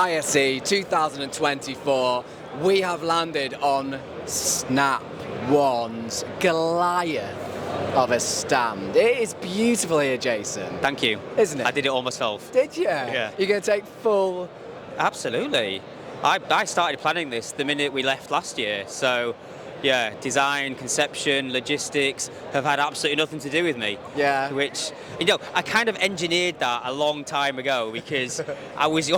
ISE 2024, we have landed on Snap One's Goliath of a stand. It is beautiful here, Jason. Thank you. Isn't it? I did it all myself. Did you? Yeah. You're going to take full... Absolutely. I started planning this the minute we left last year. So, yeah, design, conception, logistics have had absolutely nothing to do with me. Yeah. Which, I kind of engineered that a long time ago because I was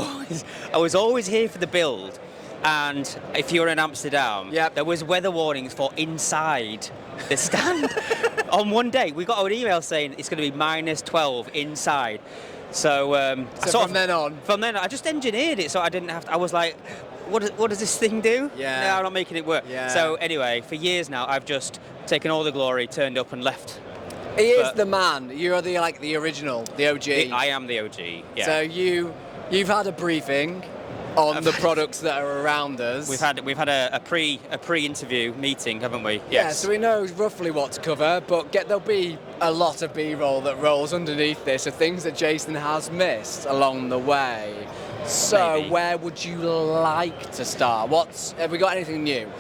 always here for the build. And if you were in Amsterdam, there was weather warnings for inside the stand. On one day, we got an email saying it's going to be -12 inside. So from then on? From then on, I just engineered it so I didn't have to, I was like, what does this thing do? Yeah. No, I'm not making it work. Yeah. So anyway, for years now, I've just taken all the glory, turned up and left. He is the man. You're the original, the OG. I am the OG, yeah. So you've had a briefing on the products that are around us. We've had a pre-interview meeting, haven't we? Yes. Yeah, so we know roughly what to cover, but there'll be a lot of B-roll that rolls underneath this of things that Jason has missed along the way. So Maybe. Where would you like to start? Have we got anything new?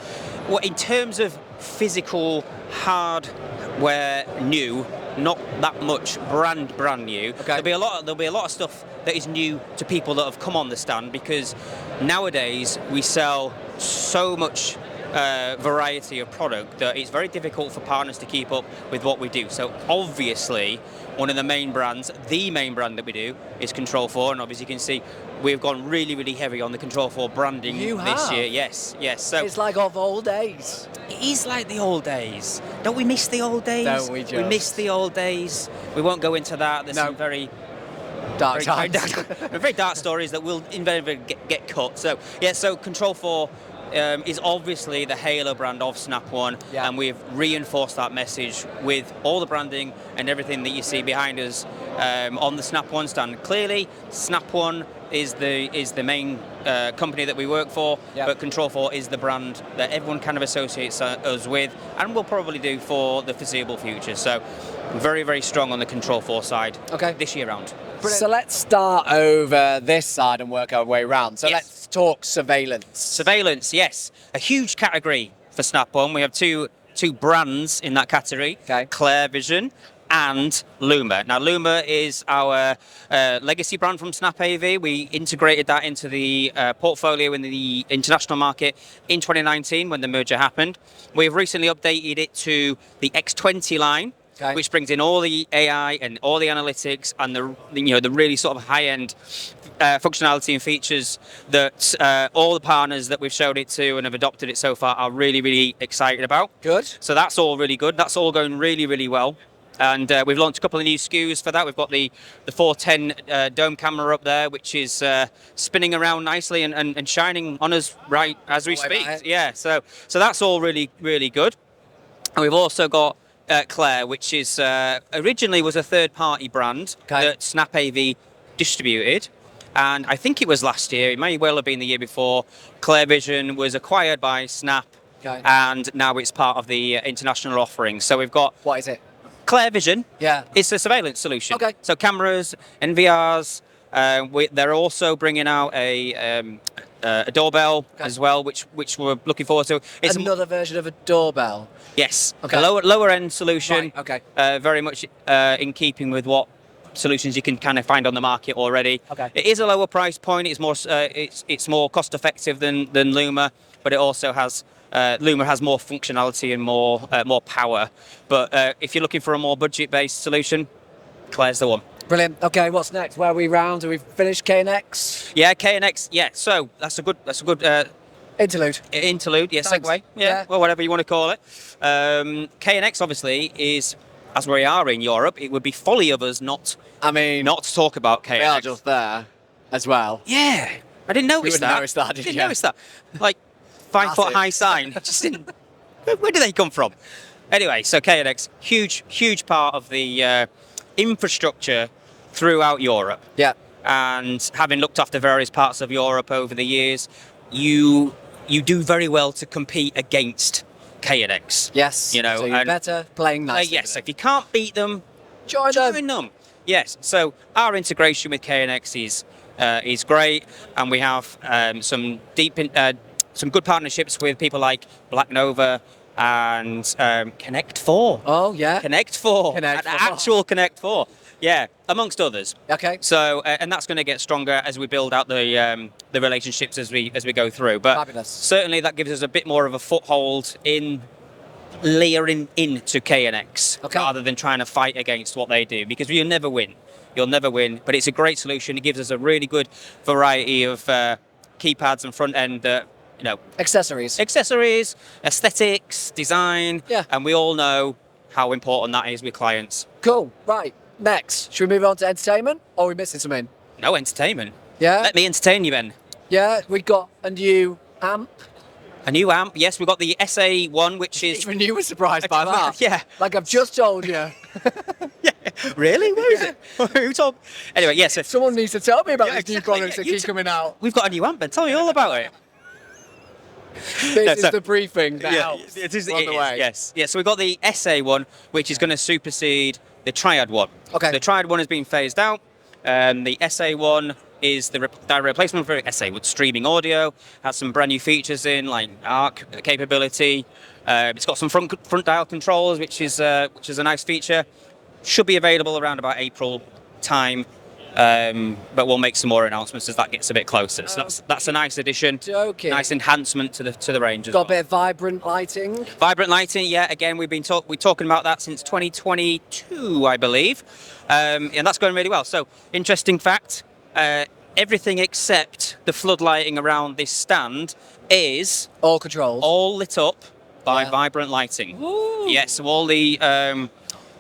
Well, in terms of physical hardware new, not that much brand new. Okay. There'll be a lot of stuff that is new to people that have come on the stand because nowadays we sell so much variety of product that it's very difficult for partners to keep up with what we do. So obviously, one of the main brands, the main brand that we do, is Control 4, and obviously you can see we've gone really, really heavy on the Control 4 branding this year. Yes. So it's like of old days. it is like the old days. Don't we miss the old days? Don't we just? We miss the old days. We won't go into that. There's some very dark times. very dark stories that will invariably get cut. So Control 4 is obviously the halo brand of Snap One, and we've reinforced that message with all the branding and everything that you see behind us on the Snap One stand. Clearly, Snap One is the main company that we work for, but Control 4 is the brand that everyone kind of associates us with, and will probably do for the foreseeable future. So, very, very strong on the Control 4 side this year round. Brilliant. So let's start over this side and work our way around. So let's talk surveillance. Surveillance, yes. A huge category for Snap One. We have two brands in that category, Clair Vision and Luma. Now, Luma is our legacy brand from Snap AV. We integrated that into the portfolio in the international market in 2019 when the merger happened. We've recently updated it to the X20 line, which brings in all the AI and all the analytics and the really sort of high-end functionality and features that all the partners that we've showed it to and have adopted it so far are really, really excited about. Good. So that's all really good. That's all going really, really well. And we've launched a couple of new SKUs for that. We've got the 410 dome camera up there, which is spinning around nicely and shining on us right as we speak. Yeah, so that's all really, really good. And we've also got Clair, which is originally was a third-party brand that Snap AV distributed, and I think it was last year. It may well have been the year before. Clair Vision was acquired by Snap, and now it's part of the international offering. So we've got what is it? Clair Vision. Yeah, it's a surveillance solution. So cameras, NVRs. They're also bringing out a doorbell as well, which we're looking forward to. It's another version of a doorbell. Yes, a lower end solution. Right, very much in keeping with what solutions you can kind of find on the market already. It is a lower price point. It's more it's more cost effective than Luma, but it also has Luma has more functionality and more power. But if you're looking for a more budget based solution, Clair's the one. Brilliant. Okay, what's next? Where are we round? Are we finished KNX? Yeah, KNX. Yeah, so that's a good interlude. Interlude, yeah, segue. Yeah, well, whatever you want to call it. KNX obviously is, as we are in Europe, it would be folly of us not to talk about KNX. They are just there as well. Yeah, I didn't notice that. Notice that, did you? Didn't notice that. Like 5 foot high sign. Just didn't. Where do they come from? Anyway, so KNX, huge part of the infrastructure throughout Europe. Yeah. And having looked after various parts of Europe over the years, you do very well to compete against KNX. Yes. So you're better playing nice. Yes. If you can't beat them, join them. Yes. So our integration with KNX is is great, and we have some some good partnerships with people like Black Nova and Connect 4. Oh, yeah. Connect 4. Connect 4. Actual Connect 4. Yeah, amongst others. Okay. So, and that's going to get stronger as we build out the relationships as we go through. But Fabulous. certainly that gives us a bit more of a foothold in layering into KNX rather than trying to fight against what they do, because you'll never win. You'll never win. But it's a great solution. It gives us a really good variety of keypads and front end. Accessories, aesthetics, design, and we all know how important that is with clients. Cool. Right. Next, should we move on to entertainment, or are we missing something? No, entertainment. Yeah. Let me entertain you, Ben. Yeah, we got a new amp. A new amp, yes. We've got the SA1, which is... Even you were surprised by that. Yeah. Like I've just told you. Yeah. Really? Where is it? Who told? Anyway, yes. Someone needs to tell me about these new products that keep coming out. We've got a new amp, Ben. Tell me all about it. This is the briefing that helps. It is, yes. Yeah, so we've got the SA1, which is going to supersede the Triad one. Okay. The Triad one has been phased out. The SA1 is the replacement for SA with streaming audio. Has some brand new features in, like ARC capability. It's got some front dial controls, which is a nice feature. Should be available around about April time. But we'll make some more announcements as that gets a bit closer. So that's a nice addition, nice enhancement to the range. Got a bit of vibrant lighting. Vibrant lighting, yeah. Again, we're talking about that since 2022, I believe, and that's going really well. So, interesting fact: everything except the floodlighting around this stand is all controlled, all lit up by vibrant lighting. Ooh. Yes, so all the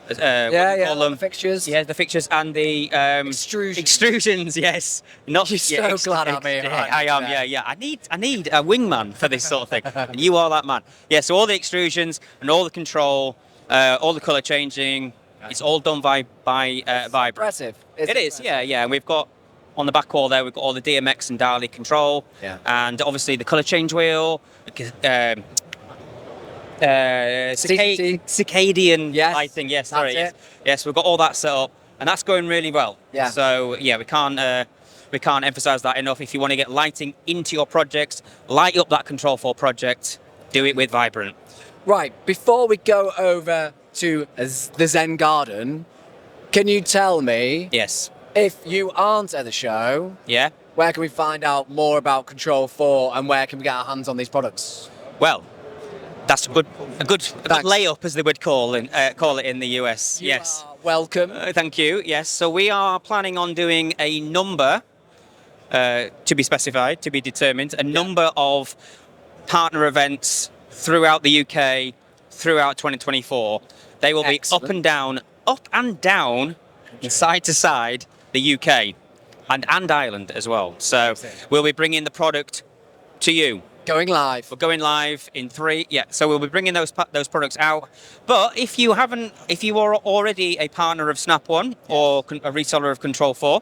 the fixtures. Yeah, the fixtures and the extrusions. Yes, not You're so glad I'm here. I am. Yeah. I need a wingman for this sort of thing, and you are that man. Yeah. So all the extrusions and all the control, all the color changing, it's all done by vibrant. Impressive. It is. Yeah. And we've got on the back wall there, we've got all the DMX and Dali control, and obviously the color change wheel. Circadian lighting, yes, sorry. Yes, we've got all that set up, and that's going really well. Yeah. So yeah, we can't emphasize that enough. If you want to get lighting into your projects, light up that Control 4 project, do it with Vibrant. Right, before we go over to the Zen Garden, can you tell me, yes, if you aren't at the show, where can we find out more about Control 4 and where can we get our hands on these products? Well, that's a good layup, as they would call it in the US. You are welcome. Thank you. Yes. So we are planning on doing a number, to be specified, to be determined, a number of partner events throughout the UK, throughout 2024. They will be up and down, side to side, the UK, and Ireland as well. So we'll be bringing the product to you. Going live. We're going live in 3. Yeah, so we'll be bringing those products out. But if you are already a partner of Snap One or a reseller of Control 4,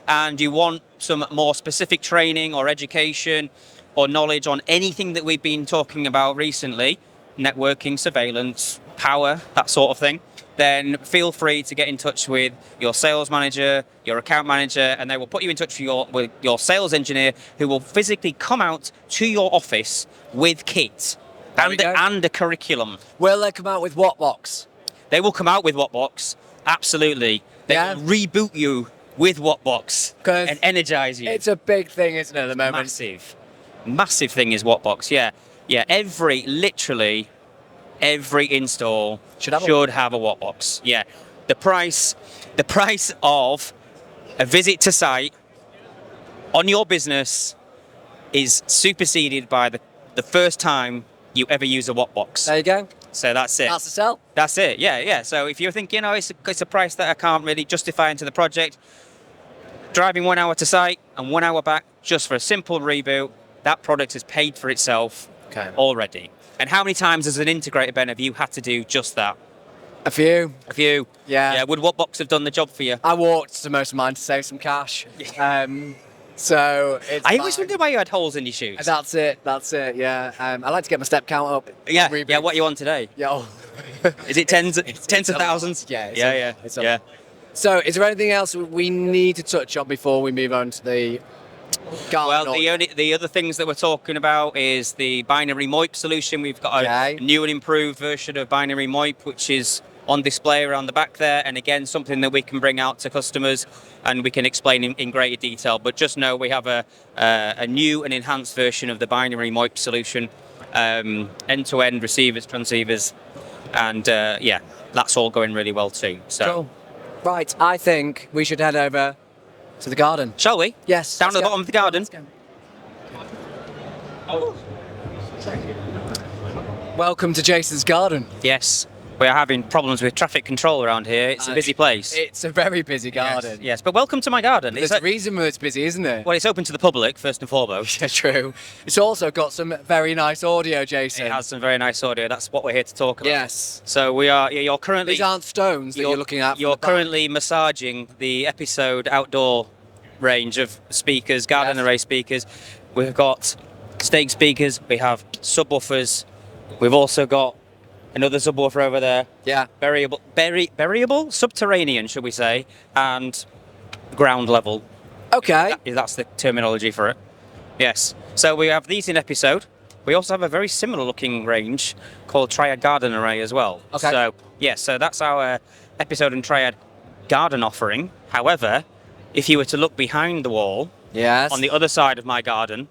and you want some more specific training or education or knowledge on anything that we've been talking about recently, networking, surveillance, power, that sort of thing, then feel free to get in touch with your sales manager, your account manager, and they will put you in touch with your sales engineer, who will physically come out to your office with kit and a curriculum. Will they come out with Wattbox? They will come out with Wattbox, absolutely. They will reboot you with Wattbox and energize you. It's a big thing, isn't it, at the moment? Massive thing is Wattbox, yeah. Literally every install should have a Wattbox. Yeah. The price of a visit to site on your business is superseded by the first time you ever use a Wattbox. There you go. So that's it. That's the sell. That's it. Yeah. So if you're thinking, it's a price that I can't really justify into the project, driving 1 hour to site and 1 hour back just for a simple reboot, that product has paid for itself already. And how many times as an integrator, Ben, have you had to do just that? A few. Yeah. Would Wattbox have done the job for you? I walked to most of mine to save some cash. So it's I always wonder why you had holes in your shoes. That's it. Yeah. I like to get my step count up. Yeah. What are you on today? Yeah. Is it tens of thousands? Yeah. Yeah. So, is there anything else we need to touch on before we move on to the garden? Well, the other things that we're talking about is the binary MOIP solution. We've got a new and improved version of binary MOIP, which is on display around the back there, and again, something that we can bring out to customers and we can explain in greater detail. But just know we have a new and enhanced version of the binary MOIP solution, end-to-end receivers, transceivers, and yeah, that's all going really well too. So, cool. Right, I think we should head over to the garden. Shall we? Yes. Down to the bottom of the garden. Let's go. Welcome to Jason's garden. Yes. We are having problems with traffic control around here. It's a busy place. It's a very busy garden. Yes, but welcome to my garden. There's a reason why it's busy, isn't it? Well, it's open to the public, first and foremost. Yeah, true. It's also got some very nice audio, Jason. It has some very nice audio. That's what we're here to talk about. Yes. So we are. You're currently. These aren't stones that you're looking at. You're currently massaging the Episode outdoor range of speakers, garden array speakers. We've got stake speakers. We have subwoofers. We've also got another subwoofer over there. Yeah. Variable, subterranean, should we say, and ground level. Okay. That's the terminology for it. Yes. So we have these in Episode. We also have a very similar looking range called Triad Garden Array as well. Okay. So so that's our Episode and Triad garden offering. However, if you were to look behind the wall, on the other side of my garden,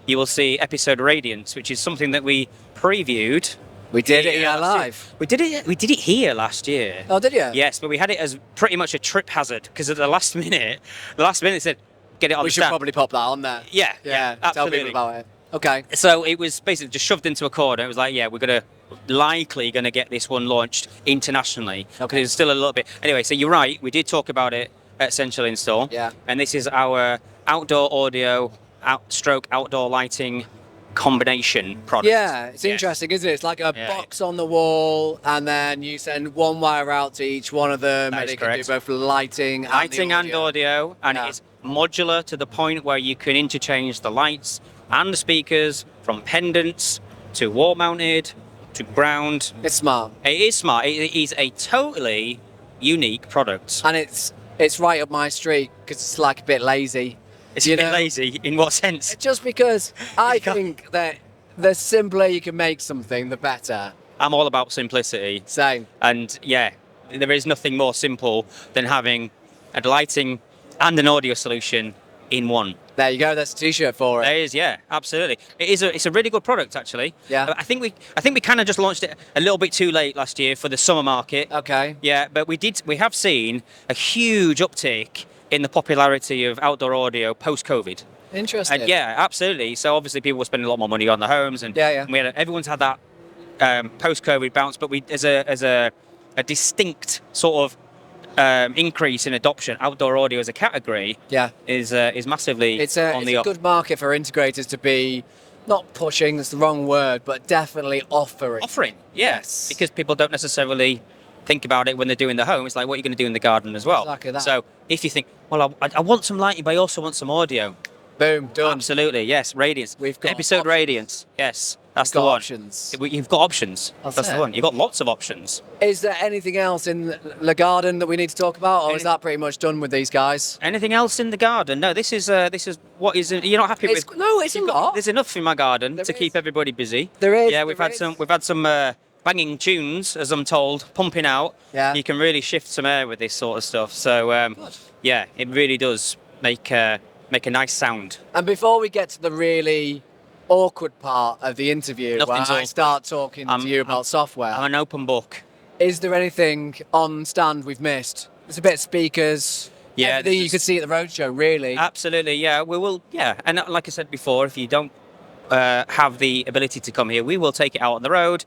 you will see Episode Radiance, which is something that we previewed. We did it here live. We did it here last year. Oh, did you? Yes, but we had it as pretty much a trip hazard because at the last minute said, get it on we the should stand. probably pop that on there. Yeah, Tell absolutely. people about it. Okay. So it was basically just shoved into a corner. It was like, we're likely gonna get this one launched internationally. Okay. It's still a little bit. Anyway, so you're right. We did talk about it at Essential Install. Yeah. And this is our outdoor audio, outdoor lighting combination product. Yeah, it's interesting, isn't it? It's like a box on the wall, and then you send one wire out to each one of them, and it can do both lighting and audio, and it's modular to the point where you can interchange the lights and the speakers from pendants to wall mounted to ground. It's smart. It is smart. It is a totally unique product, and it's right up my street because it's like a bit lazy. It's a bit lazy in what sense? Just because I think that the simpler you can make something, the better. I'm all about simplicity. Same. And there is nothing more simple than having a lighting and an audio solution in one. There you go. That's a T-shirt for it. There is, absolutely. It's a really good product, actually. Yeah. I think we kind of just launched it a little bit too late last year for the summer market. Okay. Yeah, but we have seen a huge uptake in the popularity of outdoor audio post-COVID. Interesting. And absolutely. So obviously people were spending a lot more money on their homes, and everyone's had that post-COVID bounce. But as a distinct sort of increase in adoption, outdoor audio as a category is massively it's a good market for integrators to be not pushing. That's the wrong word, but definitely offering. Yes, because people don't necessarily think about it when they're doing the home. It's like, what are you going to do in the garden as well? Exactly that. So if you think, well, I want some lighting, but I also want some audio. Boom, done. Absolutely, yes. Radiance. We've got Episode options. Radiance. Yes, that's the got one. Options. You've got options. That's the one. You've got lots of options. Is there anything else in the garden that we need to talk about, or is that pretty much done with these guys? Anything else in the garden? No, this is what is. You're not happy with? No, it's a lot. There's enough in my garden to keep everybody busy. There is. Yeah, we've had some banging tunes, as I'm told, pumping out. Yeah. You can really shift some air with this sort of stuff. So it really does make a nice sound. And before we get to the really awkward part of the interview, where I start talking to you about software, I'm an open book. Is there anything on stand we've missed? There's a bit of speakers. Yeah, everything you could see at the roadshow, really. Absolutely, yeah. We will, and like I said before, if you don't have the ability to come here, we will take it out on the road.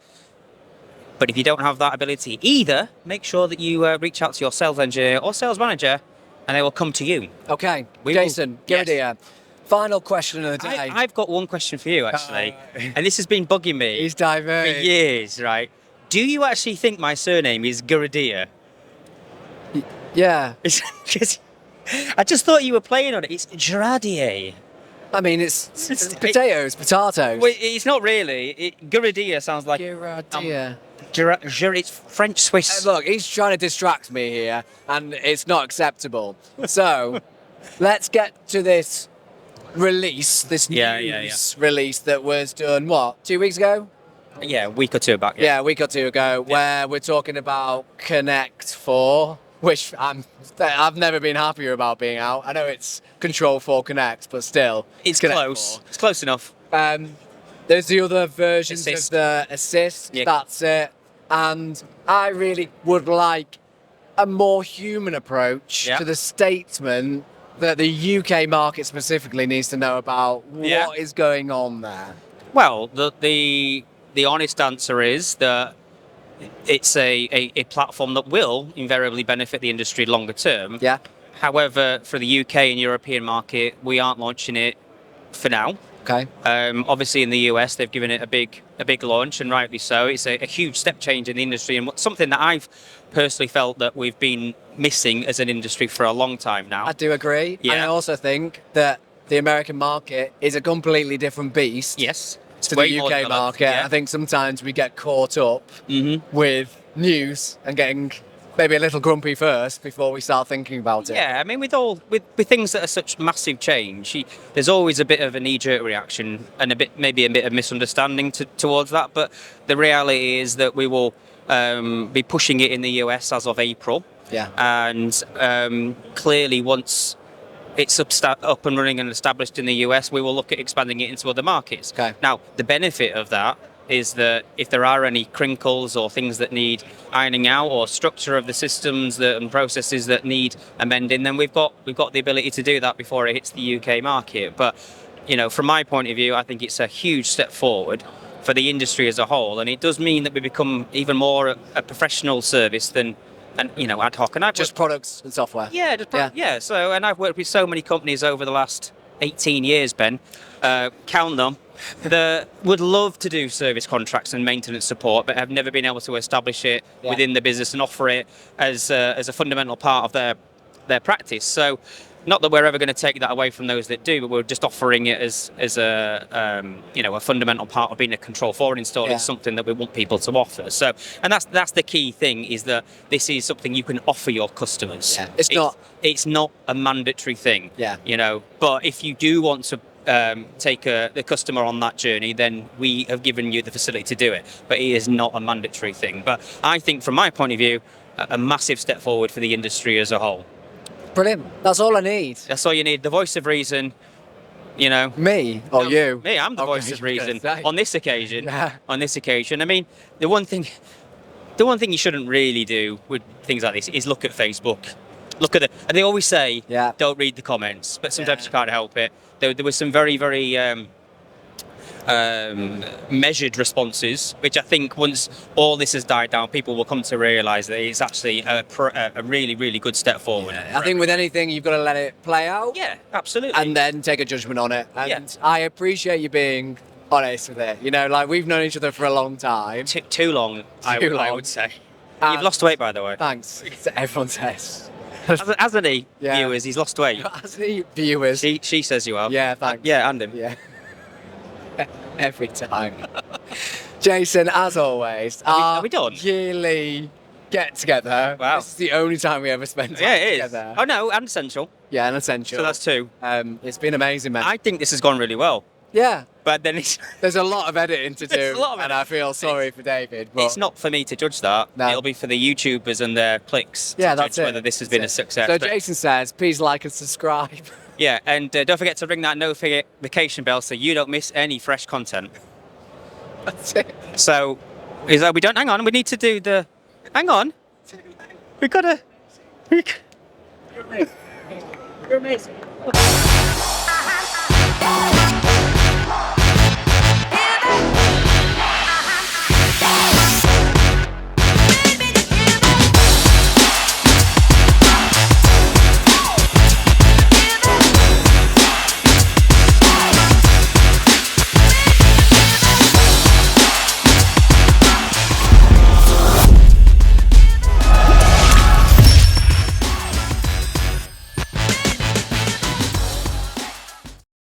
But if you don't have that ability either, make sure that you reach out to your sales engineer or sales manager, and they will come to you. Okay, Jason, Giradia. Final question of the day. I've got one question for you, actually, and this has been bugging me. He's diverting. For years, right? Do you actually think my surname is Giradia? Yeah. I just thought you were playing on it. It's Girardier. I mean, it's potatoes, potatoes. Well, it's not really. Giradia sounds like... Giradia. It's French Swiss. Look, he's trying to distract me here, and it's not acceptable. So, let's get to this release, this news release that was done, what, 2 weeks ago? Yeah, a week or two back. Yeah, a week or two ago, where we're talking about Connect 4, which I've never been happier about being out. I know it's Control 4 Connect, but still. It's Connect close. 4. It's close enough. There's the other versions Assist. of the Assist, Yeah. that's it. And I really would like a more human approach to the statement that the UK market specifically needs to know about what is going on there. Well, the honest answer is that it's a platform that will invariably benefit the industry longer term. Yeah. However, for the UK and European market, we aren't launching it for now. Okay. Obviously, in the US, they've given it a big launch, and rightly so. It's a huge step change in the industry, and something that I've personally felt that we've been missing as an industry for a long time now. I do agree. Yeah. And I also think that the American market is a completely different beast. Yes. To the UK market. Yeah. I think sometimes we get caught up with news and getting maybe a little grumpy first before we start thinking about it. Yeah, I mean, with things that are such massive change, there's always a bit of a knee-jerk reaction and maybe a bit of misunderstanding towards that. But the reality is that we will be pushing it in the US as of April. Yeah. And clearly, once it's up and running and established in the US, we will look at expanding it into other markets. Okay. Now, the benefit of that is that if there are any crinkles or things that need ironing out, or structure of the systems and processes that need amending, then we've got the ability to do that before it hits the UK market. But from my point of view, I think it's a huge step forward for the industry as a whole, and it does mean that we become even more a professional service than ad hoc. And Just products and software. Yeah. So, and I've worked with so many companies over the last 18 years, Ben. Count them. That would love to do service contracts and maintenance support, but have never been able to establish it within the business and offer it as a fundamental part of their practice. So, not that we're ever going to take that away from those that do, but we're just offering it as a fundamental part of being a Control 4 installer. It's something that we want people to offer. So, and that's the key thing, is that this is something you can offer your customers. Yeah. It's not a mandatory thing. Yeah. But if you do want to take the customer on that journey, then we have given you the facility to do it. But it is not a mandatory thing. But I think, from my point of view, a massive step forward for the industry as a whole. Brilliant. That's all I need. That's all you need. The voice of reason. Me or you? Me. I'm the voice of reason on this occasion. Yeah. On this occasion, I mean, the one thing you shouldn't really do with things like this is look at Facebook. And they always say, don't read the comments, but sometimes you can't help it. There was some very, very measured responses, which I think once all this has died down, people will come to realise that it's actually a really, really good step forward. I think with anything, you've got to let it play out. Yeah, absolutely. And then take a judgment on it. And I appreciate you being honest with it. We've known each other for a long time. Too long, I would say. You've lost weight, by the way. Thanks. Everyone says. Hasn't he, viewers? He's lost weight. Hasn't he, viewers? She says you have. Yeah, thanks. Yeah, and him. Yeah. Every time. Jason, as always, are we done? Yearly get together. Wow. This is the only time we ever spend time together. Oh no, and Essential. Yeah, and Essential. So that's two. It's been amazing, man. I think this has gone really well. Yeah. But then there's a lot of editing to do, and I feel sorry for David. But it's not for me to judge that. No. It'll be for the YouTubers and their clicks to judge whether this has been a success. So Jason says, please like and subscribe. Yeah, and don't forget to ring that notification bell so you don't miss any fresh content. That's it. So, hang on, we need to do the... Hang on. We gotta... You're amazing.